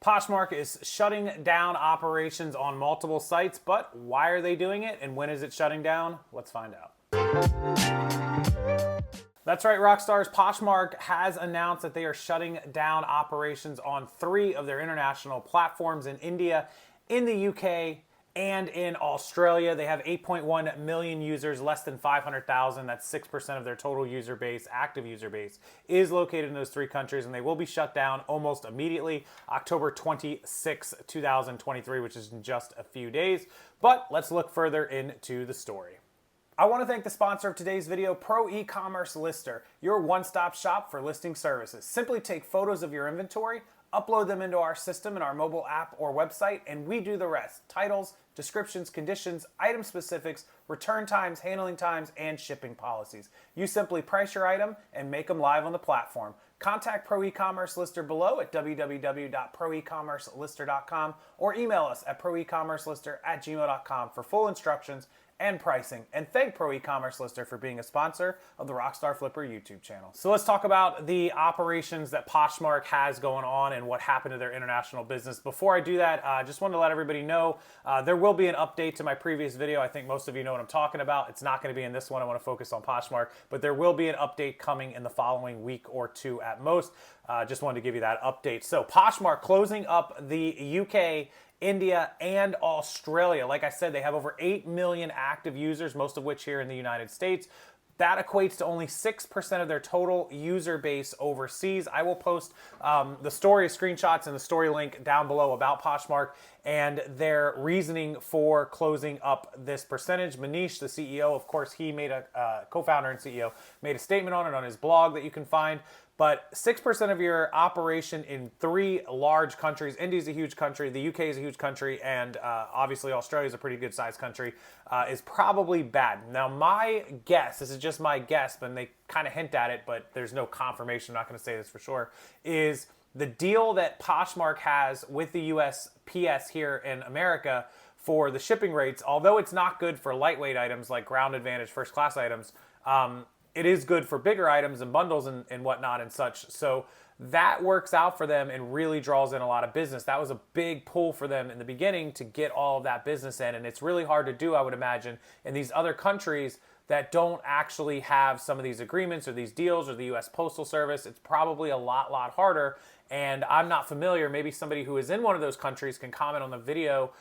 Poshmark is shutting down operations on multiple sites, but why are they doing it and when is it shutting down? Let's find out. That's right, Rockstars. Poshmark has announced that they are shutting down operations on 3 of their international platforms in India, in the UK, and in Australia. They have 8.1 million users, less than 500,000. That's 6% of their total user base, active user base, is located in those 3 countries, and they will be shut down almost immediately, October 26, 2023, which is in just a few days. But let's look further into the story. I want to thank the sponsor of today's video, ProEcommercelister, your one-stop shop for listing services. Simply take photos of your inventory, upload them into our system in our mobile app or website, and we do the rest. Titles, descriptions, conditions, item specifics, return times, handling times, and shipping policies. You simply price your item and make them live on the platform. Contact ProEcommercelister below at www.proecommercelister.com or email us at proecommercelister@gmail.com for full instructions and pricing. And thank ProEcommercelister for being a sponsor of the Rockstarflipper YouTube channel. So let's talk about the operations that Poshmark has going on and what happened to their international business. Before I do that, I just wanted to let everybody know there will be an update to my previous video. I think most of you know what I'm talking about. It's not going to be in this one. I want to focus on Poshmark, but there will be an update coming in the following week or 2 at most. Just wanted to give you that update. So Poshmark closing up the UK, India, and Australia. Like I said, they have over 8 million active users, most of which here in the United States. That equates to only 6% of their total user base overseas. I will post the story screenshots and the story link down below about Poshmark and their reasoning for closing up this percentage. Manish, the CEO, of course, he made co-founder and CEO, made a statement on it on his blog that you can find. But 6% of your operation in 3 large countries, India's a huge country, the UK is a huge country, and obviously Australia is a pretty good sized country, is probably bad. Now my guess, this is just my guess, but they kind of hint at it, but there's no confirmation, I'm not going to say this for sure, is the deal that Poshmark has with the USPS here in America for the shipping rates, although it's not good for lightweight items like Ground Advantage first class items, it is good for bigger items and bundles and whatnot and such. So that works out for them and really draws in a lot of business. That was a big pull for them in the beginning to get all of that business in. And it's really hard to do, I would imagine, in these other countries that don't actually have some of these agreements or these deals or the US Postal Service. It's probably a lot harder. And I'm not familiar. Maybe somebody who is in one of those countries can comment on the video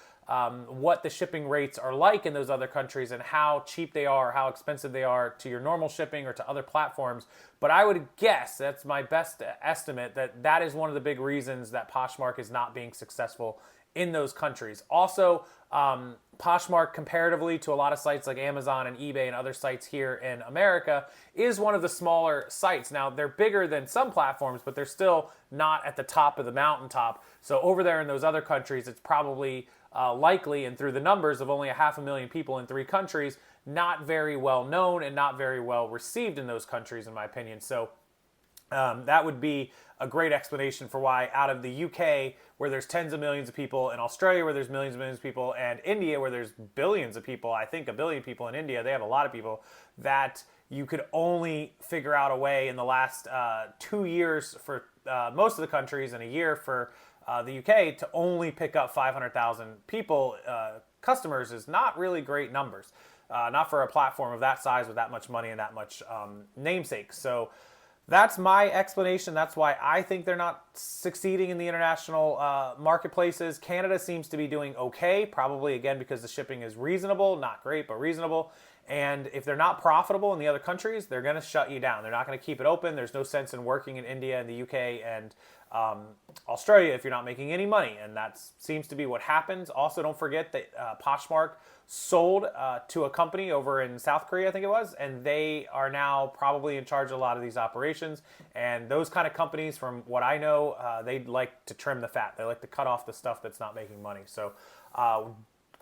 what the shipping rates are like in those other countries and how cheap they are, how expensive they are to your normal shipping or to other platforms. But I would guess, that's my best estimate, that that is one of the big reasons that Poshmark is not being successful in those countries. Also, Poshmark, comparatively to a lot of sites like Amazon and eBay and other sites here in America, is one of the smaller sites. Now, they're bigger than some platforms, but they're still not at the top of the mountaintop. So over there in those other countries, it's probably likely, and through the numbers of only 500,000 people in 3 countries, not very well known and not very well received in those countries, in my opinion. So that would be a great explanation for why out of the UK, where there's tens of millions of people, and Australia, where there's millions and millions of people, and India, where there's billions of people, I think 1 billion people in India, they have a lot of people, that you could only figure out a way in the last 2 years for most of the countries and a year for the UK to only pick up 500,000 people, customers, is not really great numbers. Not for a platform of that size with that much money and that much namesake. So that's my explanation. That's why I think they're not succeeding in the international marketplaces. Canada seems to be doing okay, probably again because the shipping is reasonable, not great, but reasonable. And if they're not profitable in the other countries, they're going to shut you down. They're not going to keep it open. There's no sense in working in India and the UK and Australia if you're not making any money. And that seems to be what happens. Also, don't forget that Poshmark sold to a company over in South Korea, I think it was, and they are now probably in charge of a lot of these operations. And those kind of companies, from what I know, they like to trim the fat. They like to cut off the stuff that's not making money. So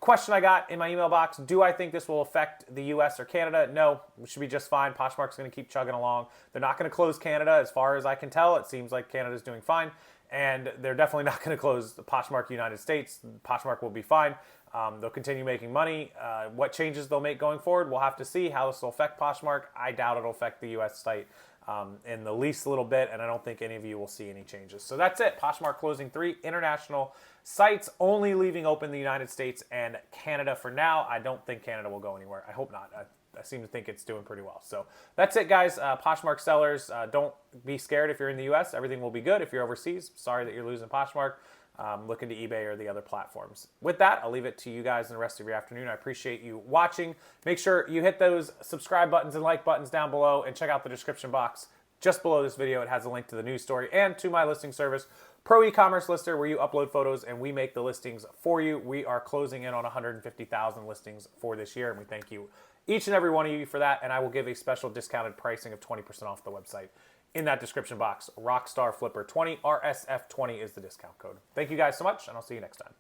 question I got in my email box, do I think this will affect the US or Canada? No, it should be just fine. Poshmark's going to keep chugging along. They're not going to close Canada as far as I can tell. It seems like Canada's doing fine. And they're definitely not going to close the Poshmark United States. Poshmark will be fine. They'll continue making money. What changes they'll make going forward, we'll have to see how this will affect Poshmark. I doubt it'll affect the US site in the least little bit, and I don't think any of you will see any changes. So that's it. Poshmark closing 3 international sites, only leaving open the United States and Canada for now. I don't think Canada will go anywhere. I hope not. I seem to think it's doing pretty well. So that's it, guys. Poshmark sellers, don't be scared if you're in the U.S. Everything will be good. If you're overseas, sorry that you're losing Poshmark. Look into eBay or the other platforms. With that, I'll leave it to you guys in the rest of your afternoon. I appreciate you watching. Make sure you hit those subscribe buttons and like buttons down below, and check out the description box just below this video. It has a link to the news story and to my listing service, ProEcommercelister, where you upload photos and we make the listings for you. We are closing in on 150,000 listings for this year, and we thank you, each and every one of you, for that. And I will give a special discounted pricing of 20% off the website in that description box. Rockstarflipper 20, RSF20 is the discount code. Thank you guys so much, and I'll see you next time.